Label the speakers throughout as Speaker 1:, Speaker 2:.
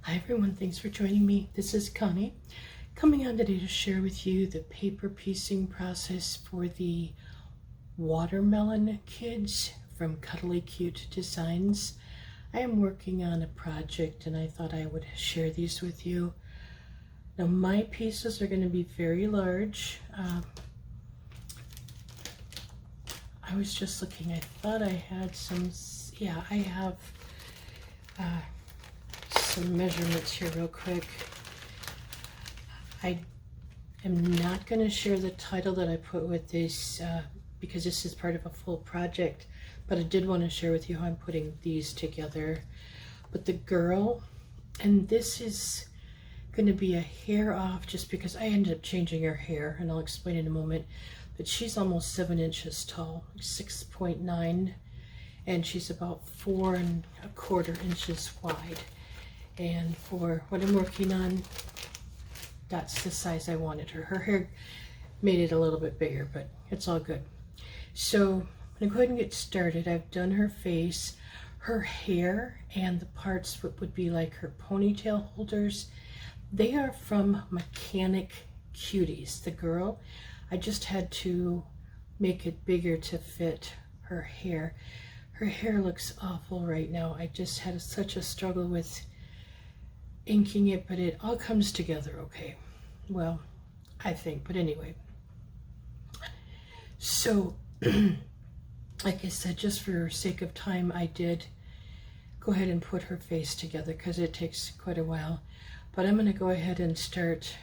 Speaker 1: Hi everyone, thanks for joining me. This is Connie coming on today to share with you the paper piecing process for the watermelon kids from Cuddly Cute Designs. I am working on a project and I thought I would share these with you. Now my pieces are going to be very large. I was just looking, I thought I had some, I have some measurements here real quick. I am not going to share the title that I put with this because this is part of a full project, but I did want to share with you how I'm putting these together. But the girl, and this is going to be a hair off just because I ended up changing her hair, and I'll explain in a moment, but she's almost 7 inches tall, 6.9, and she's about 4¼ inches wide. And for what I'm working on, that's the size I wanted her. Her hair made it a little bit bigger, but it's all good. So I'm gonna go ahead and get started. I've done her face, her hair, and the parts that would be like her ponytail holders. They are from Mechanic Cuties. The girl, I just had to make it bigger to fit her hair. Her hair looks awful right now. I just had such a struggle with inking it, but it all comes together okay. Well, I think, but anyway. So, like I said, just for sake of time, I did go ahead and put her face together because it takes quite a while. But I'm going to go ahead and start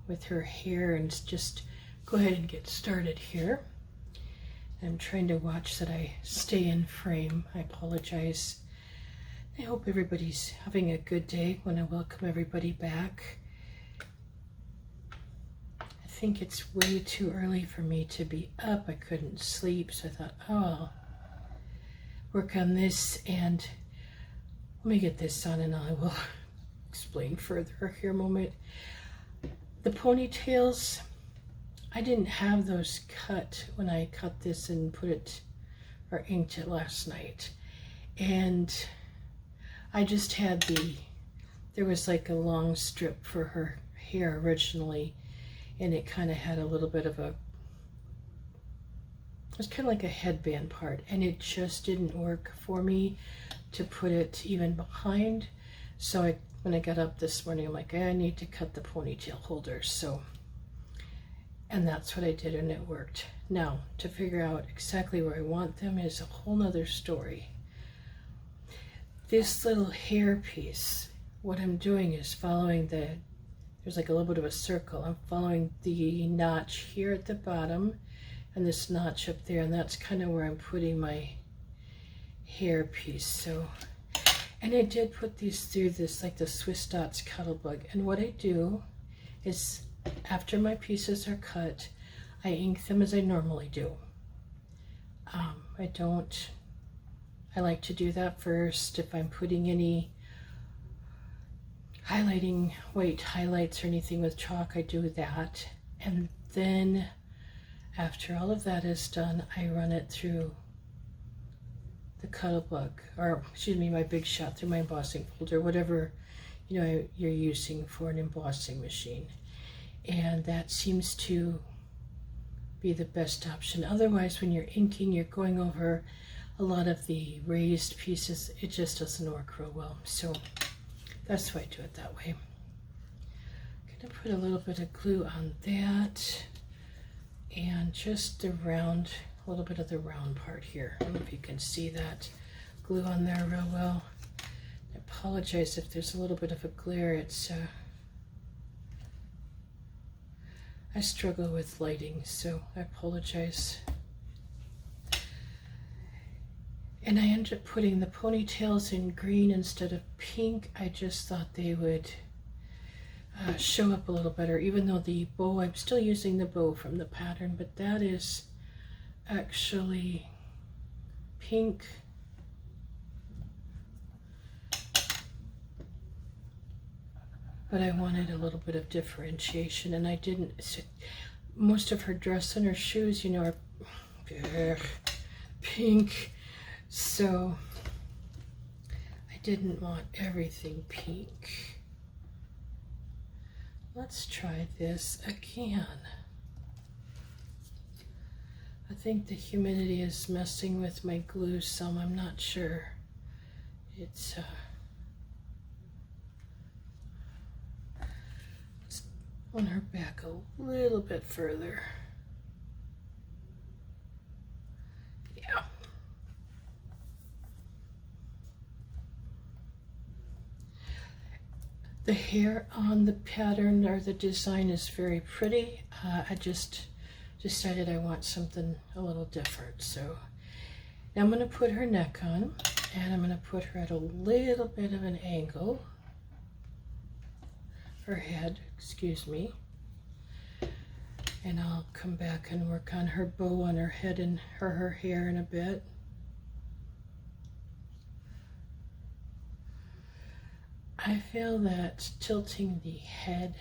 Speaker 1: with her hair and just go ahead and get started here. I'm trying to watch that I stay in frame. I apologize. I hope everybody's having a good day. I want to welcome everybody back. I think it's way too early for me to be up. I couldn't sleep, so I thought, oh, I'll work on this, and let me get this on and I will explain further here a moment. The ponytails, I didn't have those cut when I cut this and put it or inked it last night. And I just had there was like a long strip for her hair originally, and it kind of had a little bit of it was kind of like a headband part, and it just didn't work for me to put it even behind. So when I got up this morning, I'm like, I need to cut the ponytail holders. So, and that's what I did, and it worked. Now, to figure out exactly where I want them is a whole nother story. This little hair piece, what I'm doing is following there's like a little bit of a circle. I'm following the notch here at the bottom and this notch up there, and that's kind of where I'm putting my hair piece. So, and I did put these through this, like the Swiss Dots Cuddlebug. And what I do is, after my pieces are cut, I ink them as I normally do. I like to do that first. If I'm putting any highlighting, white highlights or anything with chalk, I do that. And then after all of that is done, I run it through the Cuddlebug, or excuse me, my Big Shot, through my embossing folder, whatever you're using for an embossing machine. And that seems to be the best option. Otherwise, when you're inking, you're going over a lot of the raised pieces. It just doesn't work real well. So that's why I do it that way. I'm gonna put a little bit of glue on that, and just the round, a little bit of the round part here. I don't know if you can see that glue on there real well. I apologize if there's a little bit of a glare. It's I struggle with lighting, so I apologize. And I ended up putting the ponytails in green instead of pink. I just thought they would show up a little better, even though the bow, I'm still using the bow from the pattern, but that is actually pink. But I wanted a little bit of differentiation, and I didn't. Most of her dress and her shoes, are pink. So I didn't want everything pink. let's try this again. I think the humidity is messing with my glue some, I'm not sure. It's on her back a little bit further. Yeah. The hair on the pattern or the design is very pretty. I just decided I want something a little different. So now I'm going to put her neck on, and I'm going to put her at a little bit of an angle. Her head, excuse me. And I'll come back and work on her bow on her head and her hair in a bit. I feel that tilting the head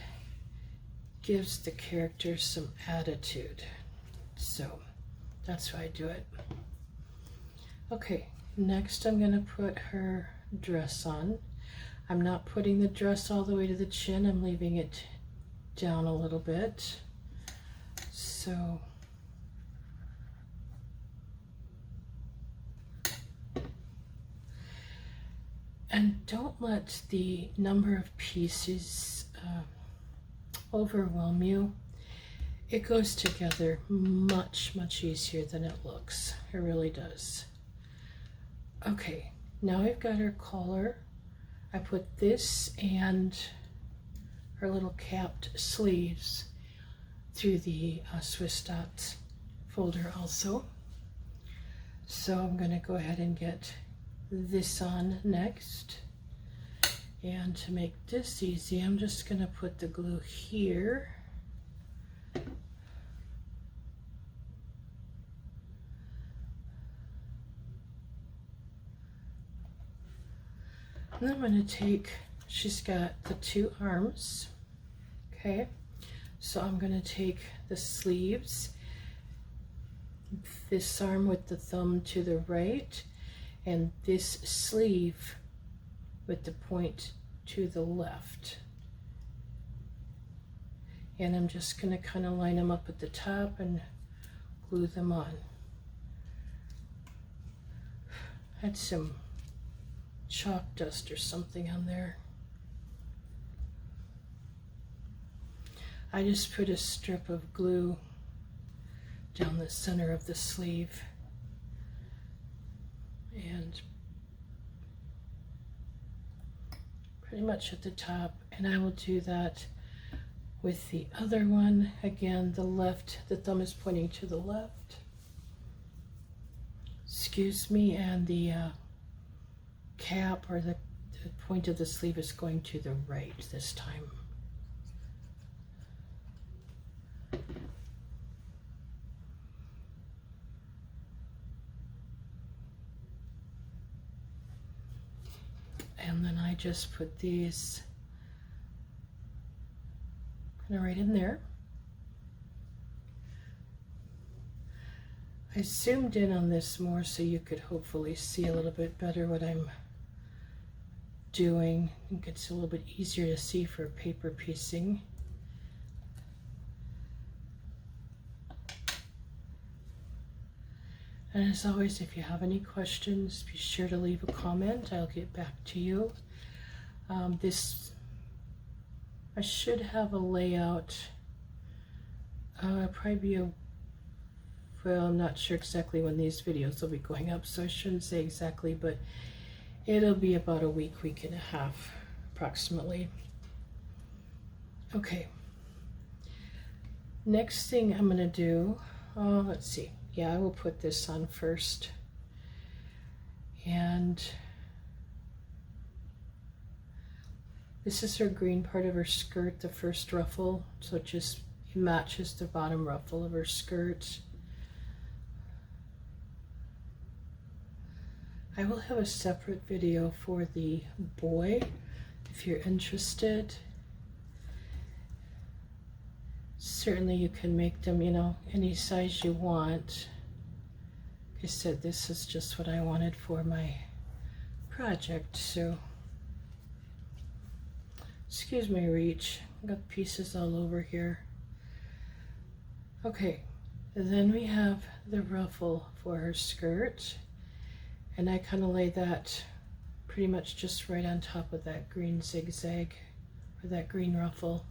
Speaker 1: gives the character some attitude. So that's why I do it. Okay, next I'm going to put her dress on. I'm not putting the dress all the way to the chin. I'm leaving it down a little bit. So and don't let the number of pieces overwhelm you. It goes together much easier than it looks. It really does. Okay, now I've got her collar. I put this and her little capped sleeves through the Swiss dots folder also. So I'm going to go ahead and get this on next. And to make this easy, I'm just going to put the glue here. And I'm going to take, she's got the two arms, okay? So I'm going to take the sleeves, this arm with the thumb to the right, and this sleeve with the point to the left. And I'm just going to kind of line them up at the top and glue them on. Had some chalk dust or something on there. I just put a strip of glue down the center of the sleeve and pretty much at the top, and I will do that with the other one. Again, the left, the thumb is pointing to the left, excuse me, and the cap or the point of the sleeve is going to the right this time. And then I just put these kind of right in there. I zoomed in on this more so you could hopefully see a little bit better what I'm doing. I think it's a little bit easier to see for paper piecing. And as always, if you have any questions, be sure to leave a comment. I'll get back to you. I should have a layout. Probably be well, I'm not sure exactly when these videos will be going up, so I shouldn't say exactly, but it'll be about a week and a half, approximately. Okay. Next thing I'm going to do, let's see. Yeah, I will put this on first. And this is her green part of her skirt, the first ruffle, so it just matches the bottom ruffle of her skirt. I will have a separate video for the boy if you're interested. Certainly you can make them, you know, any size you want. Like I said, this is just what I wanted for my project, so Excuse my reach. I've got pieces all over here. Okay, and then we have the ruffle for her skirt, and I kind of lay that pretty much just right on top of that green zigzag or that green ruffle.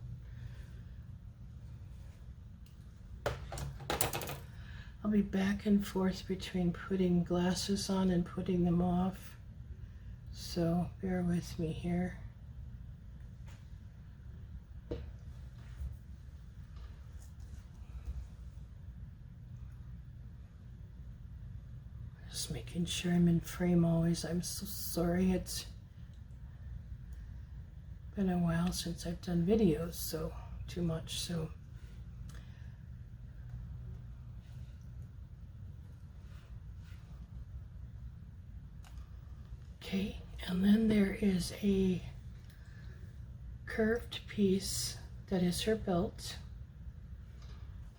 Speaker 1: I'll be back and forth between putting glasses on and putting them off, so bear with me here. Just making sure I'm in frame always. I'm so sorry, it's been a while since I've done videos, so too much, so. Okay, and then there is a curved piece that is her belt,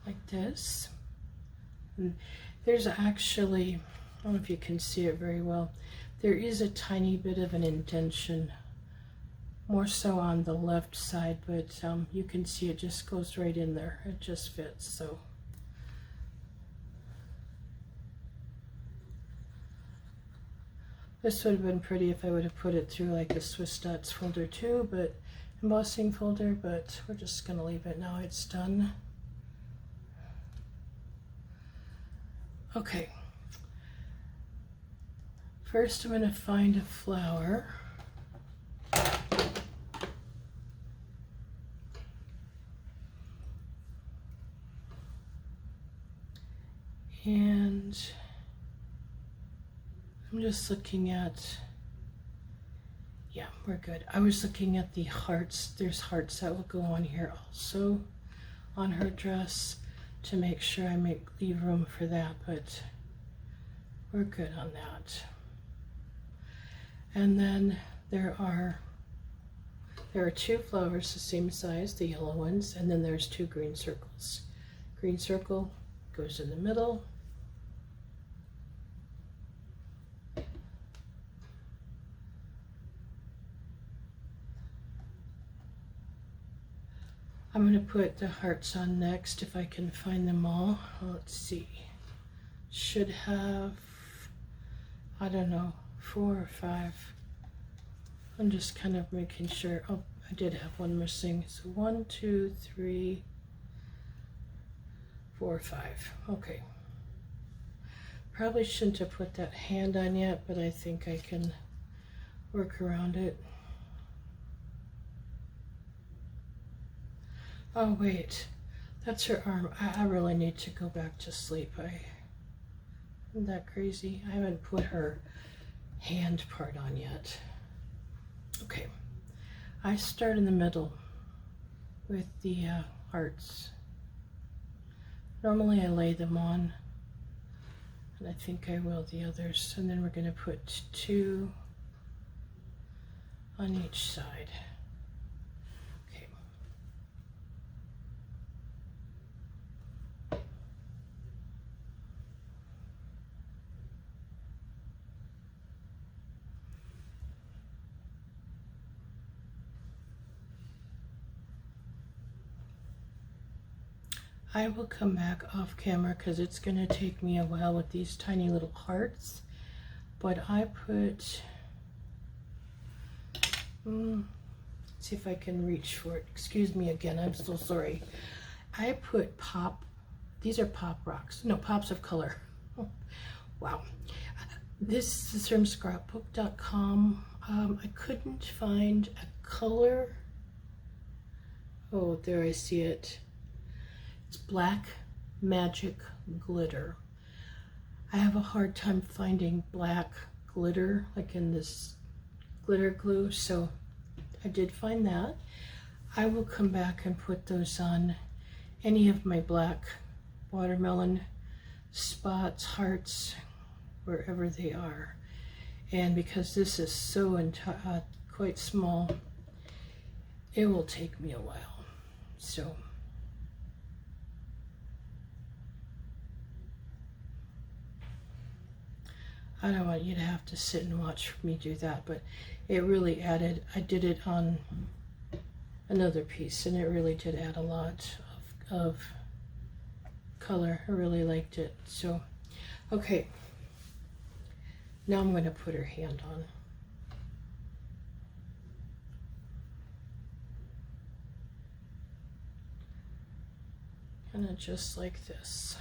Speaker 1: like this. And there's actually, I don't know if you can see it very well, there is a tiny bit of an indentation, more so on the left side, but you can see it just goes right in there. It just fits, so. This would have been pretty if I would have put it through like a Swiss Dots folder too, but embossing folder, but we're just gonna leave it now, it's done. Okay. First I'm gonna find a flower. And I'm just looking at, yeah, we're good. I was looking at the hearts. There's hearts that will go on here also on her dress to make sure I leave room for that, but we're good on that. And then there are two flowers the same size, the yellow ones, and then there's two green circles. Green circle goes in the middle. I'm going to put the hearts on next if I can find them all. Let's see. Should have, I don't know, 4 or 5. I'm just kind of making sure. Oh, I did have one missing. So 1, 2, 3, 4, 5. Okay. Probably shouldn't have put that hand on yet, but I think I can work around it. Oh wait, that's her arm. I really need to go back to sleep. Isn't that crazy? I haven't put her hand part on yet. Okay, I start in the middle with the hearts. Normally I lay them on, and I think I will the others, and then we're going to put 2 on each side. I will come back off camera because it's going to take me a while with these tiny little hearts, but I put, let's see if I can reach for it. Excuse me again, I'm so sorry. I put these are pop rocks, no, pops of color. Wow. This is from scrapbook.com. I couldn't find a color. Oh, there I see it. It's Black Magic Glitter. I have a hard time finding black glitter, like in this glitter glue, so I did find that. I will come back and put those on any of my black watermelon spots, hearts, wherever they are. And because this is so quite small, it will take me a while. So I don't want you to have to sit and watch me do that, but it really added. I did it on another piece, and it really did add a lot of color. I really liked it. So, okay, now I'm going to put her hand on. Kind of just like this.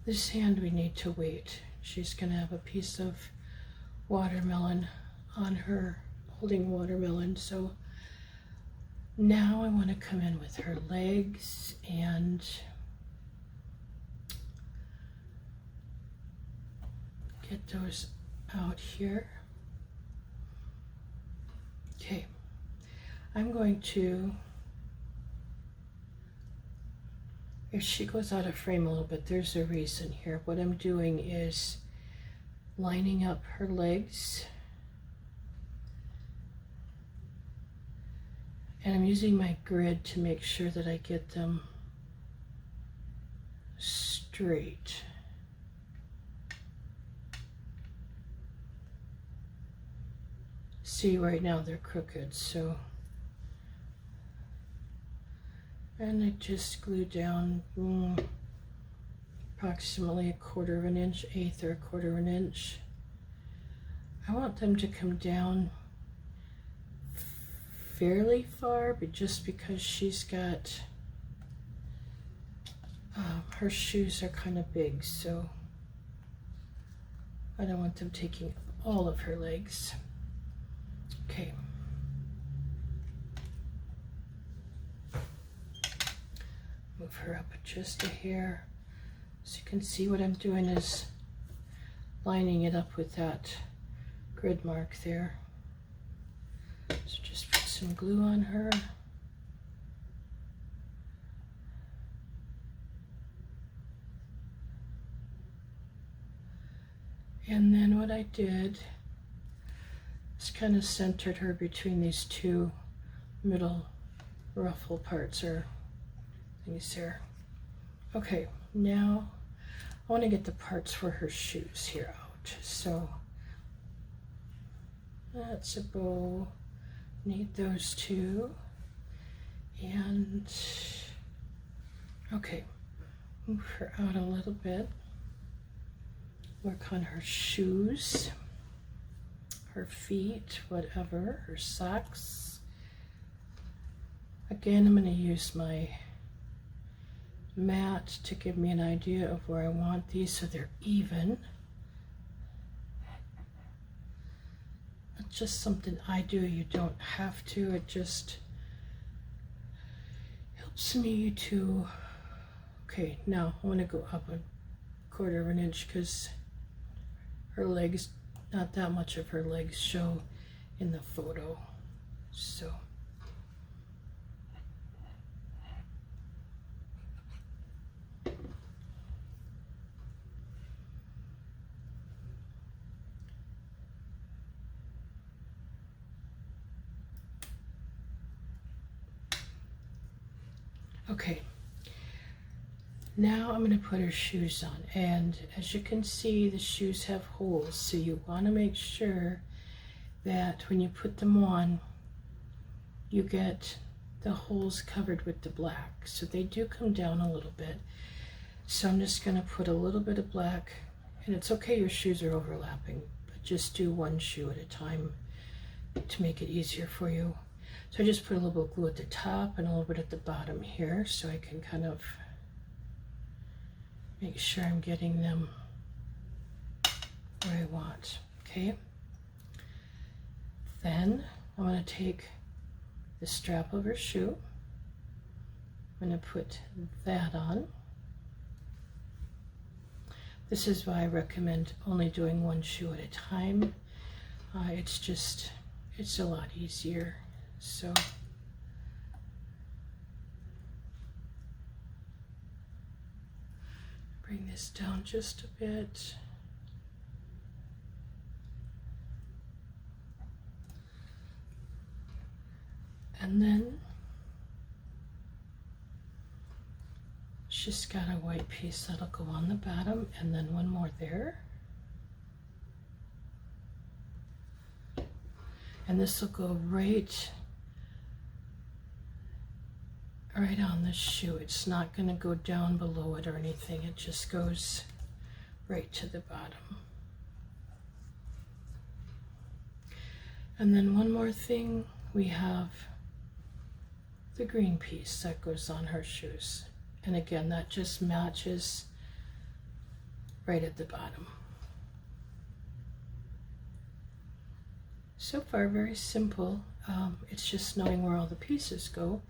Speaker 1: This hand we need to wait. She's going to have a piece of watermelon on her, holding watermelon. So now I want to come in with her legs and get those out here. Okay, I'm going to, if she goes out of frame a little bit, there's a reason here. What I'm doing is lining up her legs, and I'm using my grid to make sure that I get them straight. See, right now they're crooked, so, and I just glue down approximately 1/4 of an inch, 1/8 or 1/4 of an inch. I want them to come down fairly far, but just because she's got, her shoes are kind of big, so I don't want them taking all of her legs. Okay. Move her up just a hair. So you can see what I'm doing is lining it up with that grid mark there. So just put some glue on her. And then what I did is kind of centered her between these two middle ruffle parts or things there. Okay, now I want to get the parts for her shoes here out. So that's a bow. Need those two. And okay, move her out a little bit. Work on her shoes, her feet, whatever, her socks. Again, I'm going to use my mat to give me an idea of where I want these so they're even. It's just something I do. You don't have to. It just helps me to, okay, now I want to go up 1/4 of an inch because her legs, not that much of her legs show in the photo. So okay, now I'm going to put her shoes on, and as you can see, the shoes have holes, so you want to make sure that when you put them on, you get the holes covered with the black. So they do come down a little bit. So I'm just going to put a little bit of black, and it's okay your shoes are overlapping, but just do one shoe at a time to make it easier for you. So I just put a little bit of glue at the top and a little bit at the bottom here so I can kind of make sure I'm getting them where I want. Okay. Then I'm going to take the strap of her shoe. I'm going to put that on. This is why I recommend only doing one shoe at a time. It's a lot easier. So bring this down just a bit. And then just got a white piece that'll go on the bottom, and then one more there. And this will go right on the shoe. It's not going to go down below it or anything. It just goes right to the bottom. And then one more thing, we have the green piece that goes on her shoes. And again, that just matches right at the bottom. So far, very simple. It's just knowing where all the pieces go.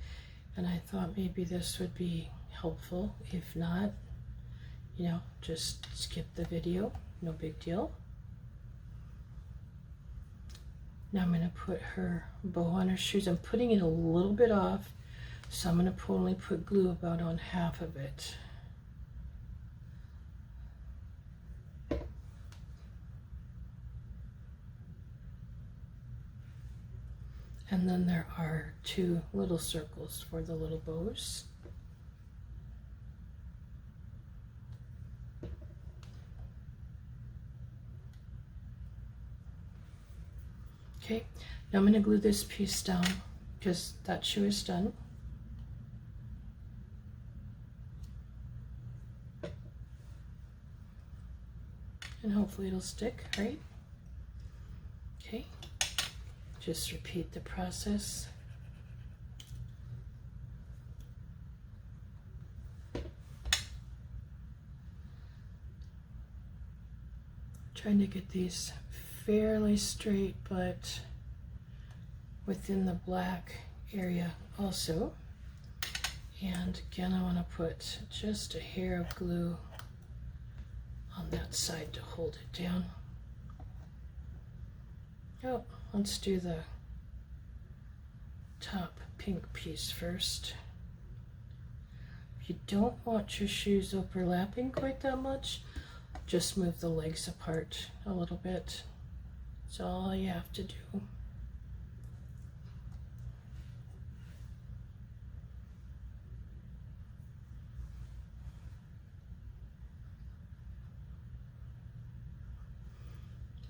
Speaker 1: And I thought maybe this would be helpful. If not, you know, just skip the video, no big deal. Now I'm going to put her bow on her shoes. I'm putting it a little bit off, so I'm going to only put glue about on half of it. And then there are 2 little circles for the little bows. Okay, now I'm going to glue this piece down because that shoe is done. And hopefully it'll stick, right? Okay. Just repeat the process. Trying to get these fairly straight, but within the black area also. And again, I want to put just a hair of glue on that side to hold it down. Oh, let's do the top pink piece first. If you don't want your shoes overlapping quite that much, just move the legs apart a little bit. That's all you have to do.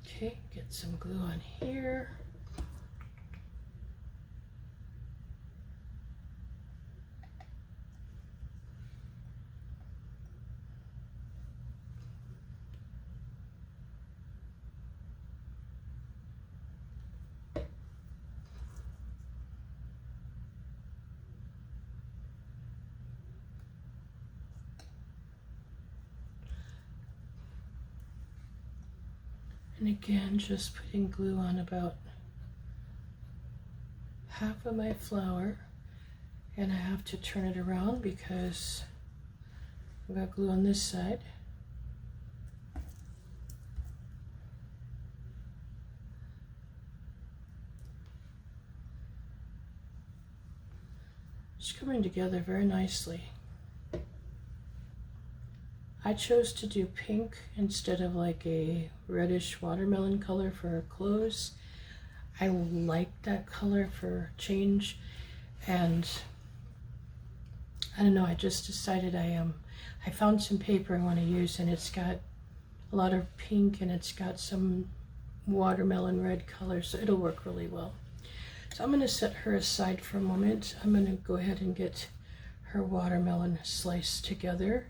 Speaker 1: Okay, get some glue on here. And again, just putting glue on about half of my flower, and I have to turn it around because I've got glue on this side. It's coming together very nicely. I chose to do pink instead of like a reddish watermelon color for her clothes. I like that color for change, and I don't know, I just decided I found some paper I want to use, and it's got a lot of pink and it's got some watermelon red color, so it'll work really well. So I'm going to set her aside for a moment. I'm going to go ahead and get her watermelon sliced together.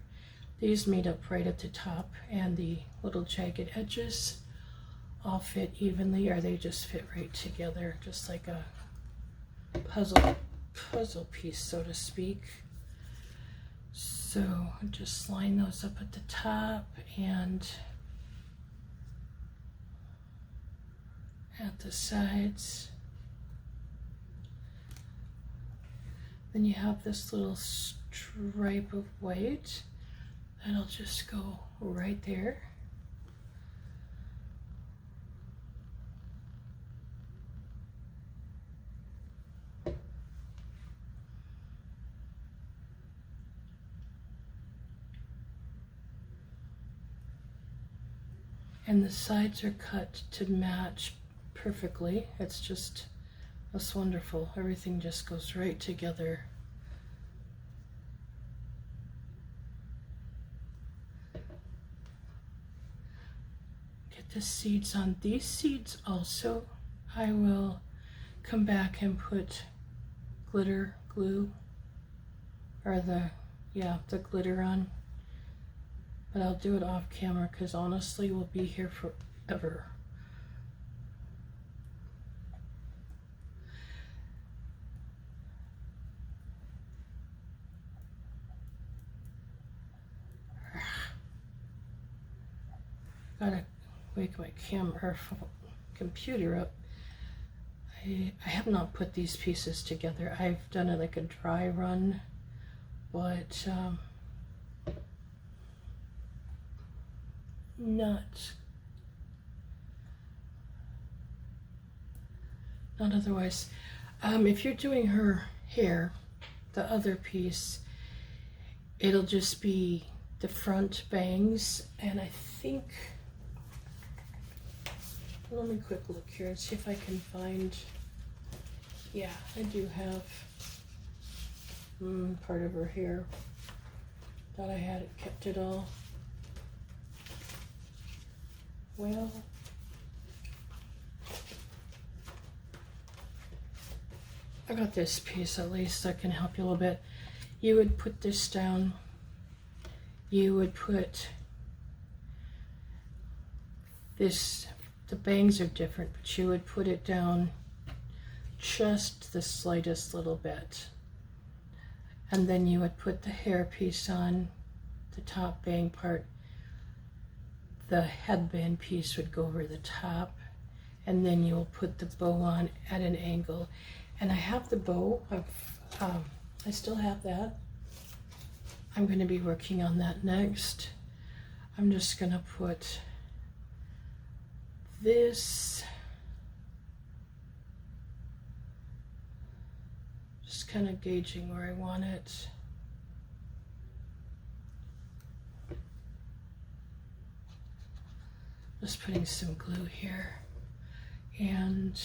Speaker 1: These meet up right at the top, and the little jagged edges all fit evenly, or they just fit right together, just like a puzzle piece, so to speak. So just line those up at the top and at the sides. Then you have this little stripe of white. That'll just go right there. And the sides are cut to match perfectly. It's wonderful. Everything just goes right together. the seeds on. These seeds also, I will come back and put glitter glue, or the glitter on. But I'll do it off camera because honestly we'll be here forever. Gotta wake my computer up. I have not put these pieces together. I've done it like a dry run, but not otherwise. If you're doing her hair, the other piece, it'll just be the front bangs, and I think, let me quick look here and see if I can find, yeah, I do have part of her hair. Thought I had it, kept it all. Well, I got this piece at least that can help you a little bit. You would put this down. You would put this, the bangs are different, but you would put it down just the slightest little bit. And then you would put the hair piece on, the top bang part. The headband piece would go over the top, and then you'll put the bow on at an angle. And I have the bow, I still have that. I'm going to be working on that next. I'm just going to put this, just kind of gauging where I want it. Just putting some glue here, and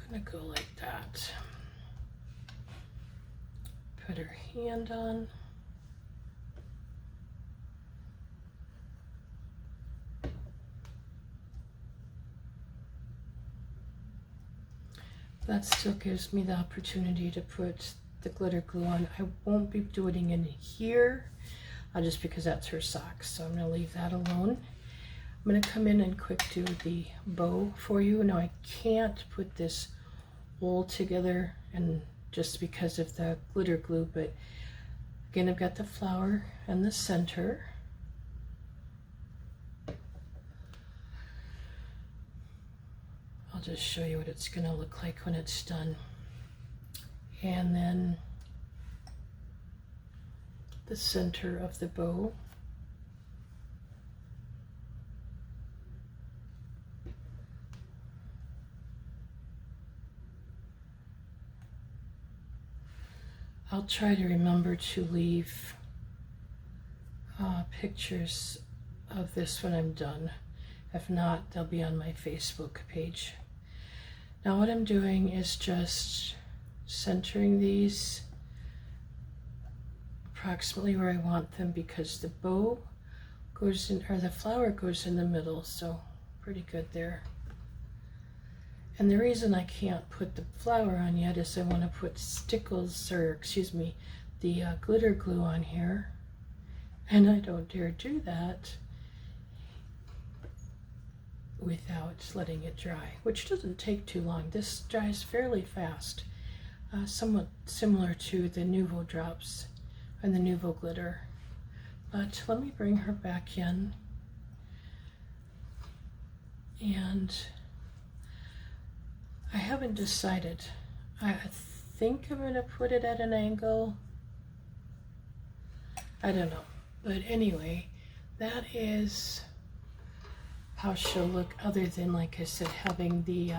Speaker 1: gonna go like that. Put her hand on. That still gives me the opportunity to put the glitter glue on. I won't be doing it in here, just because that's her socks, so I'm going to leave that alone. I'm going to come in and quick do the bow for you. Now I can't put this all together, and just because of the glitter glue, but again, I've got the flower and the center. I'll just show you what it's going to look like when it's done. And then the center of the bow. I'll try to remember to leave pictures of this when I'm done. If not, they'll be on my Facebook page. Now what I'm doing is just centering these approximately where I want them, because the bow goes in, or the flower goes in the middle, so pretty good there. And the reason I can't put the flower on yet is I want to put the glitter glue on here, and I don't dare do that without letting it dry, which doesn't take too long. This dries fairly fast, somewhat similar to the Nouveau drops and the Nouveau glitter. But let me bring her back in, and I haven't decided. I think I'm going to put it at an angle. I don't know. But anyway, that is how she'll look, other than, like I said, having the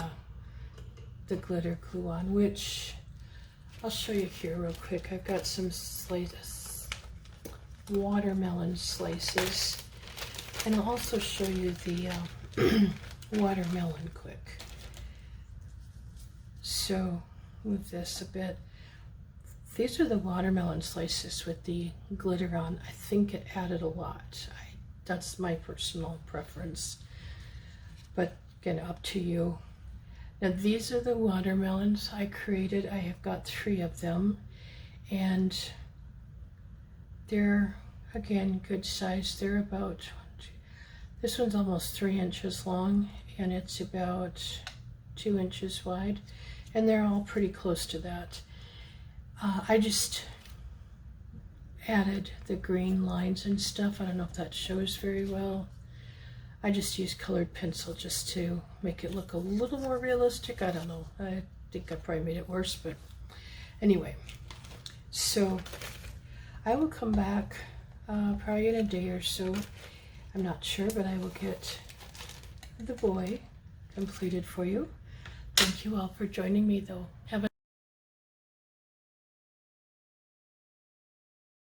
Speaker 1: glitter glue on, which I'll show you here real quick. I've got some watermelon slices, and I'll also show you the watermelon quick. So move this a bit. These are the watermelon slices with the glitter on. I think it added a lot. That's my personal preference. But again, up to you. Now these are the watermelons I created. I have got 3 of them. And they're, again, good size. They're about, this one's almost 3 inches long. And it's about 2 inches wide. And they're all pretty close to that. I just added the green lines and stuff. I don't know if that shows very well. I just used colored pencil just to make it look a little more realistic. I don't know. I think I probably made it worse, but anyway. So I will come back probably in a day or so. I'm not sure, but I will get the boy completed for you. Thank you all for joining me, though. Have a